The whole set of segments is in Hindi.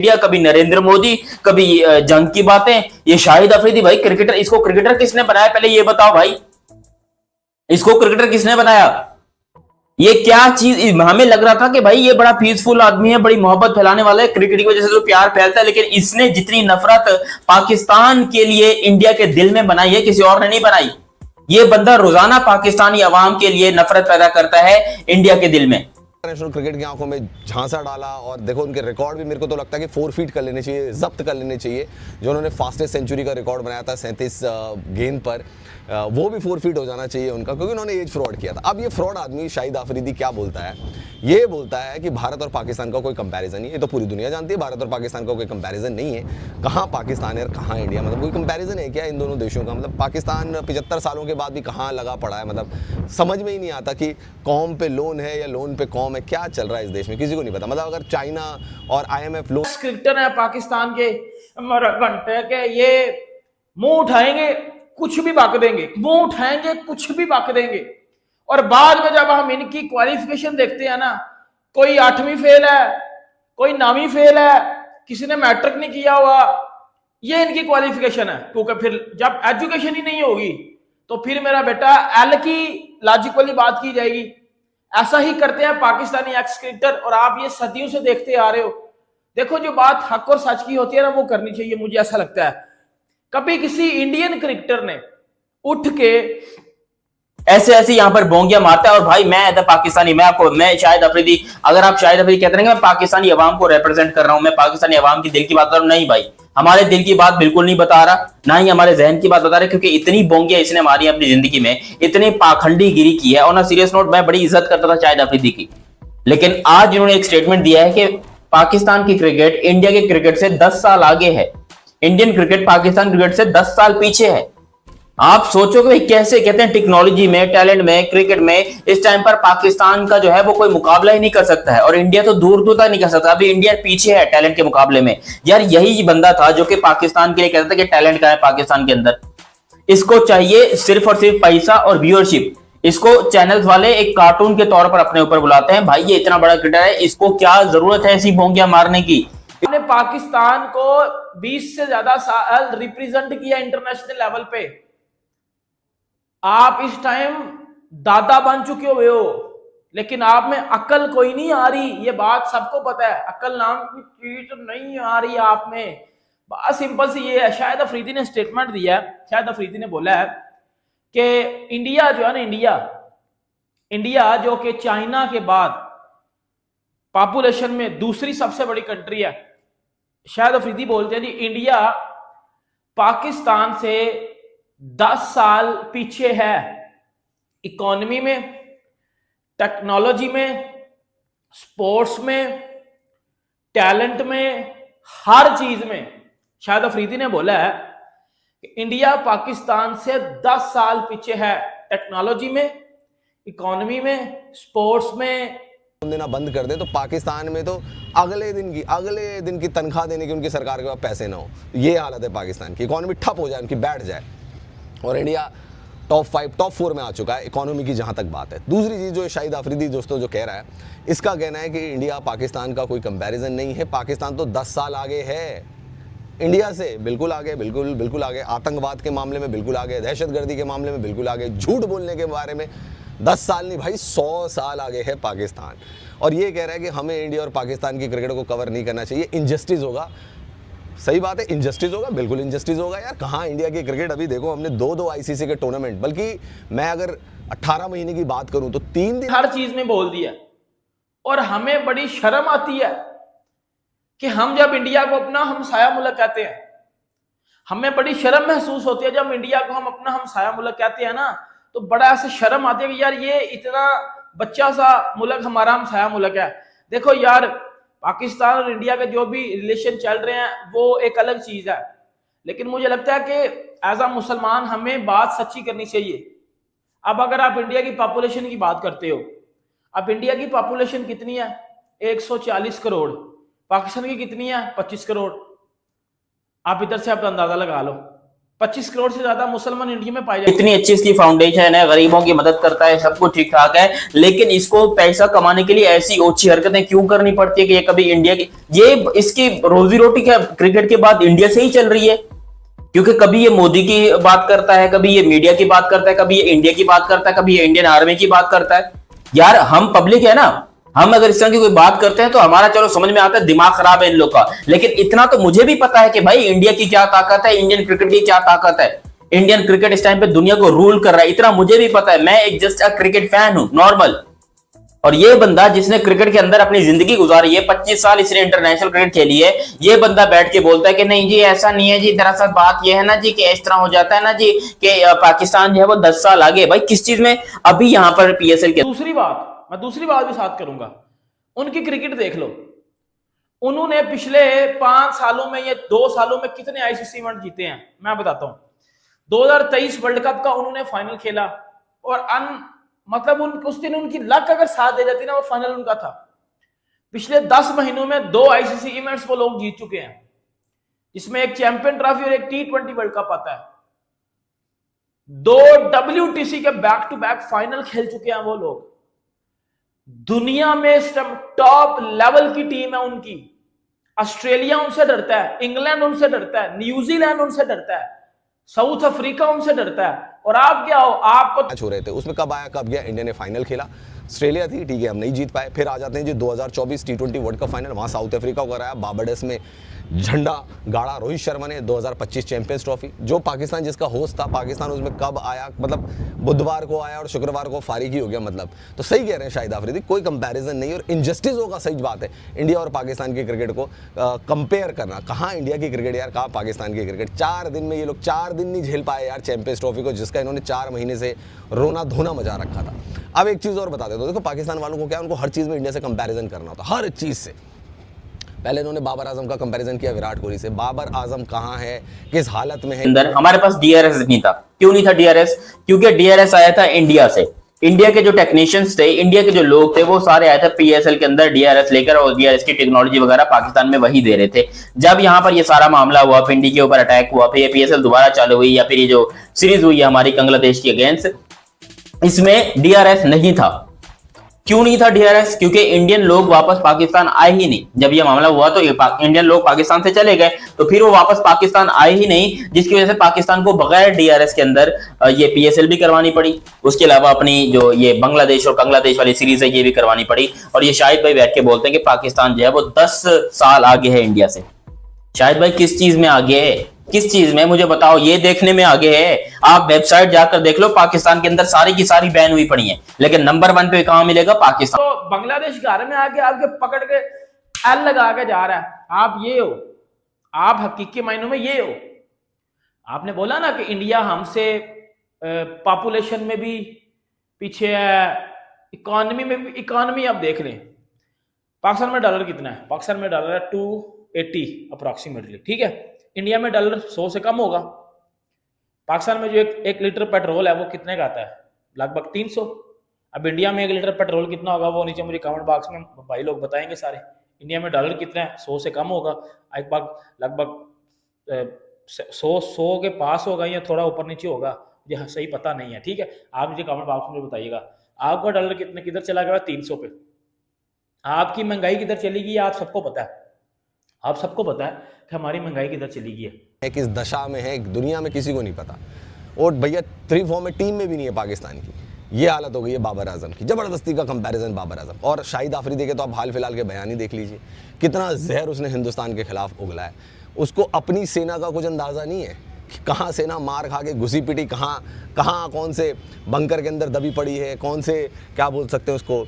इंडिया, कभी नरेंद्र मोदी, कभी जंग की बातें। ये शाहिद अफरीदी भाई क्रिकेटर, इसको क्रिकेटर किसने बनाया पहले ये बताओ भाई, इसको क्रिकेटर किसने बनाया? ये क्या चीज, हमें लग रहा था कि भाई ये बड़ा पीसफुल आदमी है, बड़ी मोहब्बत फैलाने वाला है, क्रिकेट की वजह से तो प्यार फैलता है, लेकिन इसने जितनी नफरत पाकिस्तान के लिए इंडिया के दिल में बनाई है किसी और ने नहीं बनाई। ये बंदा रोजाना पाकिस्तानी अवाम के लिए नफरत पैदा करता है इंडिया के दिल में। इंटरनेशनल क्रिकेट की आंखों में झांसा डाला। और देखो उनके रिकॉर्ड भी मेरे को तो लगता है कि 4 फीट कर लेने चाहिए, जब्त कर लेने चाहिए। जो उन्होंने फास्टेस्ट सेंचुरी का रिकॉर्ड बनाया था 37 गेंद पर, वो भी 4 फीट हो जाना चाहिए उनका, क्योंकि उन्होंने एज फ्रॉड किया था। अब ये फ्रॉड आदमी शाहिद अफरीदी क्या बोलता है? ये बोलता है कि भारत और पाकिस्तान का कोई कंपैरिजन नहीं है। ये तो पूरी दुनिया जानती है भारत और पाकिस्तान का कोई कंपैरिजन नहीं है। कहाँ पाकिस्तान है और कहाँ इंडिया, मतलब कोई कंपैरिजन है क्या इन दोनों देशों का? मतलब पाकिस्तान 75 सालों के बाद भी कहाँ लगा पड़ा है, मतलब समझ में ही नहीं आता कि कौम पे लोन है या लोन पे कौम है, क्या चल रहा है इस देश में किसी को नहीं पता। मतलब अगर चाइना और IMF लोन क्रिकेटर है पाकिस्तान के घंटे के, ये मुंह उठाएंगे कुछ भी बक देंगे, मुंह उठाएंगे कुछ भी बक देंगे, और बाद में जब हम इनकी क्वालिफिकेशन देखते हैं ना, कोई 8वीं फेल है, कोई 9वीं फेल है, किसी ने मैट्रिक नहीं किया हुआ, ये इनकी क्वालिफिकेशन है। क्योंकि फिर जब एजुकेशन ही नहीं होगी तो फिर मेरा बेटा एल की लॉजिक वाली बात की जाएगी। ऐसा ही करते हैं पाकिस्तानी एक्स क्रिकेटर, और आप ये सदियों से देखते आ रहे हो। देखो जो बात हक और सच की होती है ना, वो करनी चाहिए, मुझे ऐसा लगता है। कभी किसी इंडियन क्रिकेटर ने उठ के ऐसे ऐसे यहाँ पर बोंगिया मारता है, और भाई मैं पाकिस्तानी, मैं शाहिद अफरीदी, अगर आप शाहिद अफरीदी कहते हैं कि मैं पाकिस्तानी अवाम को रिप्रेजेंट कर रहा हूं, मैं पाकिस्तानी अवाम की दिल की बात कर रहा हूं, नहीं भाई, हमारे दिल की बात बिल्कुल नहीं बता रहा, ना ही हमारे जहन की बात बता रहा, क्योंकि इतनी बोंगिया इसने मारी है अपनी जिंदगी में, इतनी पाखंडी गिरी की है। और ना सीरियस नोट, मैं बड़ी इज्जत करता था शाहिद अफरीदी की, लेकिन आज इन्होंने एक स्टेटमेंट दिया है कि पाकिस्तान की क्रिकेट इंडिया के क्रिकेट से 10 साल आगे है, इंडियन क्रिकेट पाकिस्तान क्रिकेट से 10 साल पीछे है। आप सोचो कि भाई कैसे, कहते हैं टेक्नोलॉजी में, टैलेंट में, क्रिकेट में इस टाइम पर पाकिस्तान का जो है वो कोई मुकाबला ही नहीं कर सकता है, और इंडिया तो दूर दूर तक नहीं कर सकता। अभी इंडिया पीछे है टैलेंट के मुकाबले में। यार यही बंदा था जो कि पाकिस्तान के लिए कहता था कि टैलेंट का है पाकिस्तान के अंदर, इसको चाहिए सिर्फ और सिर्फ पैसा और व्यूअरशिप। इसको चैनल्स वाले एक कार्टून के तौर पर अपने ऊपर बुलाते हैं। भाई ये इतना बड़ा क्रिकेटर है, इसको क्या जरूरत है ऐसी भोंगिया मारने की? ने पाकिस्तान को 20 से ज्यादा साल रिप्रेजेंट किया इंटरनेशनल लेवल पे। आप इस टाइम दादा बन चुके हुए हो, लेकिन आप में अकल कोई नहीं आ रही, ये बात सबको पता है। अकल नाम की चीज नहीं आ रही आप में। बात सिंपल सी ये है, शाहिद अफरीदी ने स्टेटमेंट दिया है, शाहिद अफरीदी ने बोला है कि इंडिया जो है ना, इंडिया जो कि चाइना के बाद पॉपुलेशन में दूसरी सबसे बड़ी कंट्री है। शाहिद अफरीदी बोलते हैं जी, इंडिया पाकिस्तान से 10 साल पीछे है, इकोनॉमी में, टेक्नोलॉजी में, स्पोर्ट्स में, टैलेंट में, हर चीज में। शाहिद अफरीदी ने बोला है कि इंडिया पाकिस्तान से 10 साल पीछे है, टेक्नोलॉजी में, इकोनॉमी में, स्पोर्ट्स में। देना बंद कर दे तो पाकिस्तान में तो अगले दिन की तनख्वाह देने की उनकी सरकार के पास पैसे ना हो, ये हालत है पाकिस्तान की। इकोनॉमी ठप हो जाए, उनकी बैठ जाए, और इंडिया टॉप 5 टॉप 4 में आ चुका है इकोनॉमी की जहां तक बात है। दूसरी चीज़ जो शाहिद अफरीदी दोस्तों जो कह रहा है, इसका कहना है कि इंडिया पाकिस्तान का कोई कंपैरिजन नहीं है, पाकिस्तान तो 10 साल आगे है इंडिया से, बिल्कुल आगे, बिल्कुल आगे। आतंकवाद के मामले में बिल्कुल आगे, दहशतगर्दी के मामले में बिल्कुल आगे, झूठ बोलने के बारे में 10 साल नहीं भाई 100 साल आगे है पाकिस्तान। और ये कह रहा है कि हमें इंडिया और पाकिस्तान की क्रिकेट को कवर नहीं करना चाहिए, इनजस्टिस होगा। सही बात है, इनजस्टिस होगा, बिल्कुल इनजस्टिस होगा यार। कहाँ इंडिया की क्रिकेट, अभी देखो हमने 2-2 ICC के टूर्नामेंट, बल्कि मैं अगर 18 महीने की बात करूं तो 3 दिन हर चीज में बोल दिया। और हमें बड़ी शर्म आती है कि हम जब इंडिया को अपना हमसाया मुल्क कहते हैं, हमें बड़ी शर्म महसूस होती है जब इंडिया को हम अपना हमसाया मुल्क कहते हैं ना, तो बड़ा ऐसे शर्म आती है कि यार ये इतना बच्चा सा मुल्क हमारा हमसाया मुल्क है। देखो यार, पाकिस्तान और इंडिया के जो भी रिलेशन चल रहे हैं वो एक अलग चीज है, लेकिन मुझे लगता है कि एज अ मुसलमान हमें बात सच्ची करनी चाहिए। अब अगर आप इंडिया की पॉपुलेशन की बात करते हो, अब इंडिया की पॉपुलेशन कितनी है? 140 करोड़। पाकिस्तान की कितनी है? 25 करोड़। आप इधर से आप अंदाजा लगा लो। 25 करोड़ से ज्यादा मुसलमान इंडिया में पाए जाते हैं। इतनी अच्छी इसकी फाउंडेशन है, गरीबों की मदद करता है, सब कुछ ठीक ठाक है, लेकिन इसको पैसा कमाने के लिए ऐसी ओछी हरकतें क्यों करनी पड़ती है कि ये कभी इंडिया की, ये इसकी रोजी रोटी क्या क्रिकेट के बाद इंडिया से ही चल रही है? क्योंकि कभी ये मोदी की बात करता है, कभी ये मीडिया की बात करता है, कभी ये इंडिया की बात करता है, कभी ये इंडियन आर्मी की बात करता है। यार हम पब्लिक है ना, हम अगर इस तरह की कोई बात करते हैं तो हमारा चलो समझ में आता है दिमाग खराब है इन लोग का, लेकिन इतना तो मुझे भी पता है कि भाई इंडिया की क्या ताकत है, इंडियन क्रिकेट की क्या ताकत है। इंडियन क्रिकेट इस टाइम पे दुनिया को रूल कर रहा है, इतना मुझे भी पता है। मैं एक जस्ट अ क्रिकेट फैन हूं, नॉर्मल। और ये बंदा जिसने क्रिकेट के अंदर अपनी जिंदगी गुजारी है, 25 साल इसने इंटरनेशनल क्रिकेट खेली है, ये बंदा बैठ के बोलता है कि नहीं जी ऐसा नहीं है जी, दरअसल बात ये है ना जी कि इस तरह हो जाता है ना जी कि पाकिस्तान जो है वो 10 साल आगे। भाई किस चीज में? अभी यहां पर पीएसएल के मैं दूसरी बात भी साथ करूंगा, उनकी क्रिकेट देख लो। उन्होंने पिछले 5 सालों में या 2 सालों में कितने आईसीसी इवेंट जीते हैं मैं बताता हूं। 2023 वर्ल्ड कप का उन्होंने फाइनल खेला और मतलब उस दिन उनकी लक अगर साथ दे जाती ना, वो फाइनल उनका था। पिछले 10 महीनों में 2 आईसीसी इवेंट्स वो लोग जीत चुके हैं, जिसमें एक चैंपियन ट्रॉफी और एक T20 वर्ल्ड कप आता है। 2 WTC के बैक टू बैक फाइनल खेल चुके हैं वो लोग। दुनिया में इस टाइम टॉप लेवल की टीम है उनकी। ऑस्ट्रेलिया उनसे डरता है, इंग्लैंड उनसे डरता है, न्यूजीलैंड उनसे डरता है, साउथ अफ्रीका उनसे डरता है। और आप क्या हो, आपको मैच हो रहे थे उसमें कब आया कब गया, इंडिया ने फाइनल खेला, ऑस्ट्रेलिया थी ठीक है हम नहीं जीत पाए। फिर आ जाते हैं जी 2024 T20 वर्ल्ड कप फाइनल, वहाँ साउथ अफ्रीका को हराया, बारबाडोस में झंडा गाड़ा रोहित शर्मा ने। 2025 चैंपियंस ट्रॉफी, जो पाकिस्तान जिसका होस्ट था, पाकिस्तान उसमें कब आया, मतलब बुधवार को आया और शुक्रवार को फारिग ही हो गया मतलब। तो सही कह रहे हैं शाहिद आफरीदी, कोई कंपैरिजन नहीं और इनजस्टिस होगा, सही बात है। इंडिया और पाकिस्तान की क्रिकेट को कंपेयर करना, कहाँ इंडिया की क्रिकेट यार, कहाँ पाकिस्तान की क्रिकेट। 4 दिन में ये लोग 4 दिन नहीं झेल पाए यार चैंपियंस ट्रॉफी को, जिसका इन्होंने 4 महीने से रोना धोना मचा रखा था। अब एक चीज़ और बता देता हूं, देखो पाकिस्तान वालों को क्या, उनको हर चीज़ में इंडिया से कंपैरिजन करना होता, हर चीज़ से। पहले इन्होंने बाबर आजम का कंपैरिजन किया विराट कोहली से। बाबर आजम कहाँ है, किस हालत में है? अंदर हमारे पास डीआरएस नहीं था। क्यों नहीं था डीआरएस? क्योंकि डीआरएस आया था इंडिया से। इंडिया के जो टेक्नीशियंस थे, इंडिया के जो लोग थे, वो सारे आए थे पीएसएल के अंदर डीआरएस लेकर, और डीआरएस की टेक्नोलॉजी वगैरह पाकिस्तान में वही दे रहे थे। जब यहाँ पर ये सारा मामला हुआ, पिंडी के ऊपर अटैक हुआ, फिर ये पीएसएल दोबारा चालू हुई, या फिर ये जो सीरीज हुई है हमारी बांग्लादेश के अगेंस्ट, इसमें डीआरएस नहीं था। क्यों नहीं था डीआरएस? क्योंकि इंडियन लोग वापस पाकिस्तान आए ही नहीं। जब ये मामला हुआ तो इंडियन लोग पाकिस्तान से चले गए, तो फिर वो वापस पाकिस्तान आए ही नहीं, जिसकी वजह से पाकिस्तान को बगैर डीआरएस के अंदर ये पीएसएल भी करवानी पड़ी। उसके अलावा अपनी जो ये बांग्लादेश और बांग्लादेश वाली सीरीज है ये भी करवानी पड़ी। और ये शाहिद भाई बैठ के बोलते हैं कि पाकिस्तान जो है वो 10 साल आगे है इंडिया से। शाहिद भाई किस चीज में आगे है? किस चीज में मुझे बताओ? ये देखने में आगे है। आप वेबसाइट जाकर देख लो, पाकिस्तान के अंदर सारी की सारी बैन हुई पड़ी है, लेकिन नंबर 1 पे कहां मिलेगा? पाकिस्तान। तो बांग्लादेश घर में आके आपके पकड़ के एल लगा के जा रहा है। आप ये हो, आप हकीकी मायनों में ये हो। आपने बोला ना कि इंडिया हमसे पॉपुलेशन में भी पीछे है, इकोनॉमी में भी। इकोनॉमी आप देख लें, पाकिस्तान में डॉलर कितना है? पाकिस्तान में डॉलर है 280 अप्रोक्सीमेटली, ठीक है। इंडिया में डॉलर 100 से कम होगा। पाकिस्तान में जो एक लीटर पेट्रोल है वो कितने का आता है? लगभग 300। अब इंडिया में 1 लीटर पेट्रोल कितना होगा वो नीचे मुझे कमेंट बॉक्स में भाई लोग बताएंगे सारे। इंडिया में डॉलर कितना है? 100 से कम होगा, एक बार लगभग 100 के पास होगा या थोड़ा ऊपर नीचे होगा, मुझे सही पता नहीं है, ठीक है। आप मुझे कमेंट बॉक्स में बताइएगा आपका डॉलर किधर चला गया? 300 पे। आपकी महंगाई किधर चली गई? आप सबको पता है, आप सबको पता है कि हमारी महंगाई किधर चली गई है, किस दशा में है, दुनिया में किसी को नहीं पता। और भैया 3 फॉर्म में टीम में भी नहीं है पाकिस्तान की। ये हालत हो गई है बाबर आजम की। जबरदस्ती का कंपैरिजन बाबर आजम और शाहिद आफरीदी के तो आप हाल फिलहाल के बयान ही देख लीजिए, कितना जहर उसने हिंदुस्तान के खिलाफ उगला है। उसको अपनी सेना का कुछ अंदाजा नहीं है कि कहाँ सेना मार खा के घुसी पिटी, कहाँ कौन से बंकर के अंदर दबी पड़ी है, कौन से क्या बोल सकते हैं उसको,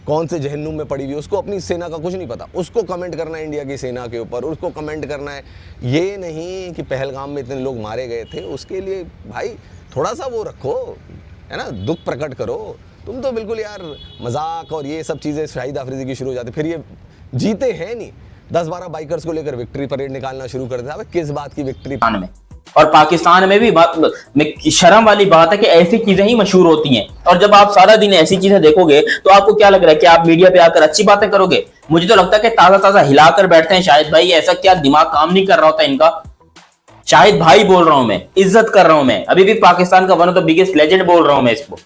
कौन से जहन्नुम में पड़ी हुई है। उसको अपनी सेना का कुछ नहीं पता। उसको कमेंट करना है इंडिया की सेना के ऊपर, उसको कमेंट करना है ये नहीं कि पहलगाम में इतने लोग मारे गए थे। उसके लिए भाई थोड़ा सा वो रखो, है ना, दुख प्रकट करो। तुम तो बिल्कुल यार मजाक और ये सब चीज़ें शाहिद आफरीदी की शुरू हो जाती। फिर ये जीते हैं नहीं, 10-12 बाइकर्स को लेकर विक्ट्री परेड निकालना शुरू कर दिया। किस बात की विक्ट्री? में और पाकिस्तान में भी शर्म वाली बात है कि ऐसी चीजें ही मशहूर होती हैं। और जब आप सारा दिन ऐसी चीजें देखोगे तो आपको क्या लग रहा है कि आप मीडिया पे आकर अच्छी बातें करोगे? मुझे तो लगता है कि ताजा ताजा हिलाकर बैठते हैं शायद भाई। ऐसा क्या दिमाग काम नहीं कर रहा होता इनका? शाहिद भाई बोल रहा हूं मैं, इज्जत कर रहा हूं मैं, अभी भी पाकिस्तान का one of the biggest legend बोल रहा हूं मैं इसको।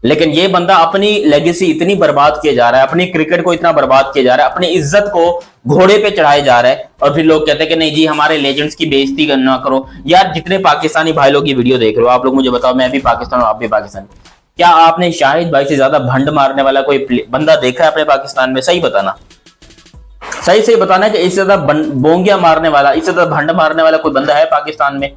लेकिन ये बंदा अपनी लेगेसी इतनी बर्बाद किए जा रहा है, अपनी क्रिकेट को इतना बर्बाद किया जा रहा है, अपनी इज्जत को घोड़े पे चढ़ाए जा रहा है, और फिर लोग कहते हैं कि नहीं जी हमारे लेजेंड्स की बेइज्जती ना करो। यार जितने पाकिस्तानी भाई लोग की वीडियो देख रहे हो आप लोग, मुझे बताओ, मैं भी पाकिस्तान और आप भी पाकिस्तान, क्या आपने शाहिद भाई से ज्यादा भंड मारने वाला कोई बंदा देखा है अपने पाकिस्तान में? सही बताना, सही सही बताना कि इससे ज्यादा बोंगिया मारने वाला, इससे ज्यादा भंड मारने वाला कोई बंदा है पाकिस्तान में?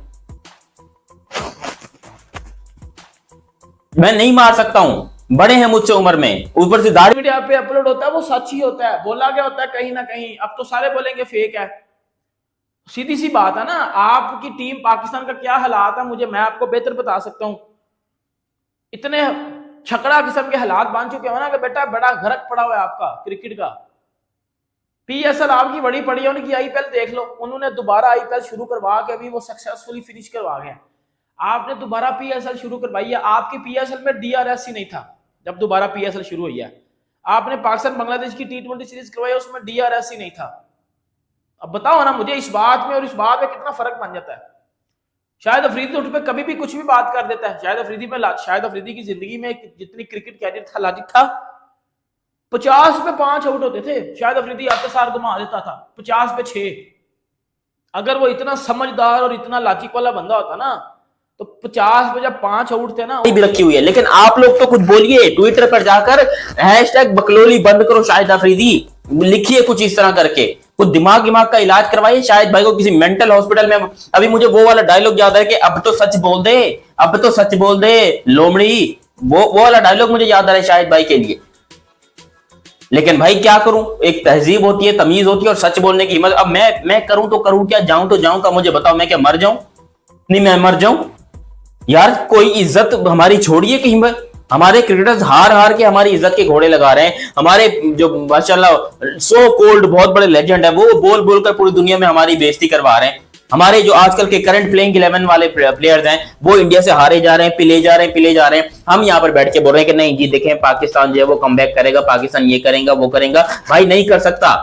मैं नहीं मार सकता हूं, बड़े हैं मुझसे उम्र में, ऊपर से दाढ़ी मीडिया पे अपलोड होता है वो सच ही होता है, बोला गया होता है कहीं ना कहीं। अब तो सारे बोलेंगे फेक है, सीधी सी बात है ना। आपकी टीम पाकिस्तान का क्या हालात है मुझे, मैं आपको बेहतर बता सकता हूं। इतने छकड़ा किस्म के हालात बन चुके हो ना कि बेटा बड़ा घरक पड़ा हुआ है आपका क्रिकेट का। पीएसएल आपकी बड़ी पड़ी है, उनकी आईपीएल देख लो, उन्होंने दोबारा आईपीएल शुरू करवा के अभी वो सक्सेसफुली फिनिश करवा गए। आपने दोबारा पीएसएल शुरू करवाई है, आपकी पीएसएल में डीआरएस ही नहीं था जब दोबारा पीएसएल शुरू हुई है। आपने पाकिस्तान बांग्लादेश की टी20 सीरीज करवाई, उसमें डीआरएस ही नहीं था। अब बताओ ना मुझे इस बात में और इस बात में कितना फर्क बन जाता है। शाहिद अफरीदी तो उठ पे कभी भी कुछ भी बात कर देता है। शाहिद अफरीदी की जिंदगी में जितनी क्रिकेट कैरियर था, लाजिक था, 50 पे 5 आउट होते थे, शाहिद अफरीदी आते सार घुमा देता था 50 पे 6। अगर वो इतना समझदार और इतना लाचिक वाला बंदा होता ना, तो 50 पे जब 5 आउट थे ना, भी रखी हुई है। लेकिन आप लोग तो कुछ बोलिए, ट्विटर पर जाकर हैशटैग बकलोली बंद करो शाहिद अफरीदी लिखिए, कुछ इस तरह करके कुछ दिमाग का इलाज करवाइए शाहिद भाई को किसी मेंटल हॉस्पिटल में। अभी मुझे वो वाला डायलॉग याद है कि अब तो सच बोल दे, अब तो सच बोल दे लोमड़ी, वो वाला डायलॉग मुझे याद आ रहा है शाहिद भाई के लिए। लेकिन भाई क्या करूं, एक तहजीब होती है, तमीज होती है और सच बोलने की हिम्मत। अब मैं करूं तो करूं क्या, जाऊं तो जाऊं का, मुझे बताओ, मैं क्या मर जाऊं? नहीं मैं मर जाऊं यार, कोई इज्जत हमारी छोड़िए कि हिम्मत। हमारे क्रिकेटर्स हार हार के हमारी इज्जत के घोड़े लगा रहे हैं। हमारे जो माशाल्लाह सो कोल्ड बहुत बड़े लेजेंड है, वो बोल बोल कर पूरी दुनिया में हमारी बेइज्जती करवा रहे हैं। हमारे जो आजकल के करंट प्लेइंग 11 वाले प्लेयर्स हैं, वो इंडिया से हारे जा रहे हैं, पिले जा रहे हैं। हम यहाँ पर बैठ के बोल रहे हैं कि नहीं जी देखें पाकिस्तान जो है वो कमबैक करेगा, पाकिस्तान ये करेगा वो करेगा। भाई नहीं कर सकता,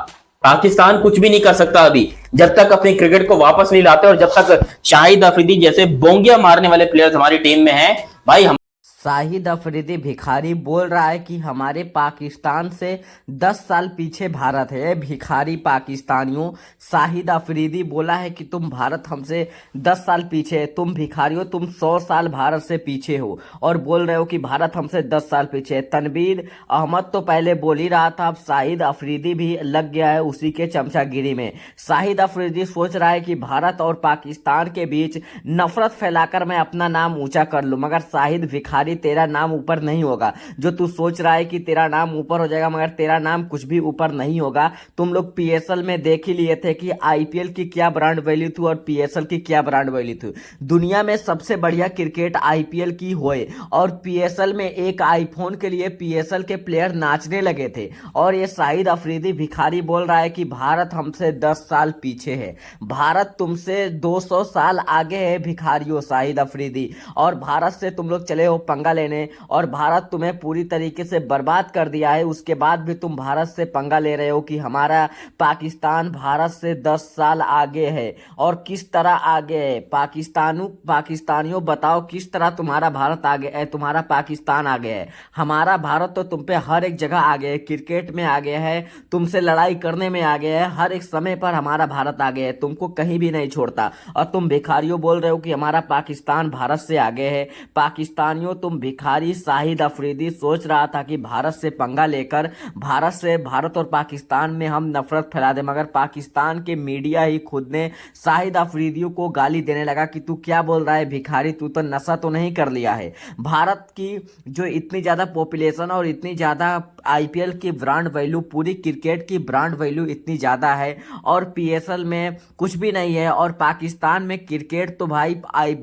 पाकिस्तान कुछ भी नहीं कर सकता अभी, जब तक अपने क्रिकेट को वापस नहीं लाते और जब तक शाहिद अफरीदी जैसे बोंगिया मारने वाले प्लेयर्स हमारी टीम में हैं। भाई हम शाहिद अफरीदी भिखारी बोल रहा है कि हमारे पाकिस्तान से 10 साल पीछे भारत है। भिखारी पाकिस्तानियों, शाहिद अफरीदी बोला है कि तुम भारत हमसे 10 साल पीछे है, तुम भिखारी हो, तुम 100 साल भारत से पीछे हो और बोल रहे हो कि भारत हमसे 10 साल पीछे है। तनवीर अहमद तो पहले बोल ही रहा था, अब शाहिद अफरीदी भी लग गया है उसी के चमचागिरी में। शाहिद अफरीदी सोच रहा है कि भारत और पाकिस्तान के बीच नफरत फैलाकर मैं अपना नाम ऊंचा कर लूं, मगर शाहिद भिखारी तेरा नाम ऊपर नहीं होगा। जो तू सोच रहा है कि तेरा नाम ऊपर हो जाएगा, मगर तेरा नाम कुछ भी ऊपर नहीं होगा। तुम लोग पीएसएल में देख ही लिए थे कि आईपीएल की क्या ब्रांड वैल्यू थी और पीएसएल की क्या ब्रांड वैल्यू थी। दुनिया में सबसे बढ़िया क्रिकेट आईपीएल की होए और पीएसएल में एक आईफोन के लिए पीएसएल के प्लेयर नाचने लगे थे। और ये शाहिद अफरीदी भिखारी बोल रहा है कि भारत हमसे 10 साल पीछे है, भारत तुमसे 200 साल आगे है भिखारियों शाहिद अफरीदी। और भारत से तुम लोग चले हो पंगा लेने और भारत तुम्हें पूरी तरीके से बर्बाद कर दिया है, उसके बाद भी तुम भारत से पंगा ले रहे हो कि हमारा पाकिस्तान भारत से 10 साल आगे है। और किस तरह आगे है पाकिस्तानियों बताओ, किस तरह तुम्हारा भारत आगे है, तुम्हारा पाकिस्तान आगे है। हमारा भारत तो तुम पे हर एक जगह आगे है, क्रिकेट में आगे है, तुमसे लड़ाई करने में आगे है, हर एक समय पर हमारा भारत आगे है, तुमको कहीं भी नहीं छोड़ता। और तुम भिखारियों बोल रहे हो कि हमारा पाकिस्तान भारत से आगे है। पाकिस्तानियों तुम भिखारी। शाहिद अफरीदी सोच रहा था कि भारत से पंगा लेकर भारत और पाकिस्तान में हम नफरत फैला दें, मगर पाकिस्तान के मीडिया ही खुद ने शाहिद अफरीदी को गाली देने लगा कि तू क्या बोल रहा है भिखारी, तू तो नशा तो नहीं कर लिया है। भारत की जो इतनी ज़्यादा पॉपुलेशन और इतनी ज़्यादा आईपीएल की ब्रांड वैल्यू, पूरी क्रिकेट की ब्रांड वैल्यू इतनी ज़्यादा है और पीएसएल में कुछ भी नहीं है। और पाकिस्तान में क्रिकेट तो भाई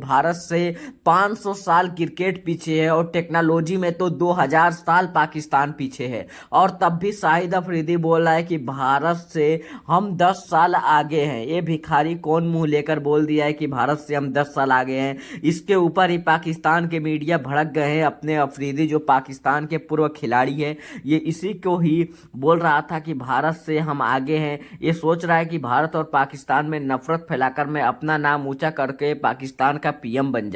भारत से 500 साल क्रिकेट पीछे पीछे है और टेक्नोलॉजी में तो 2000 साल पाकिस्तान पीछे है। और तब भी शाहिद अफरीदी बोल रहा है कि भारत से हम 10 साल आगे हैं। ये भिखारी कौन मुंह लेकर बोल दिया है कि भारत से हम 10 साल आगे हैं? इसके ऊपर ही पाकिस्तान के मीडिया भड़क गए हैं। अपने अफरीदी जो पाकिस्तान के पूर्व खिलाड़ी है, ये इसी को ही बोल रहा था कि भारत से हम आगे हैं। ये सोच रहा है कि भारत और पाकिस्तान में नफरत फैलाकर मैं अपना नाम ऊंचा करके पाकिस्तान का पीएम बन जाऊं।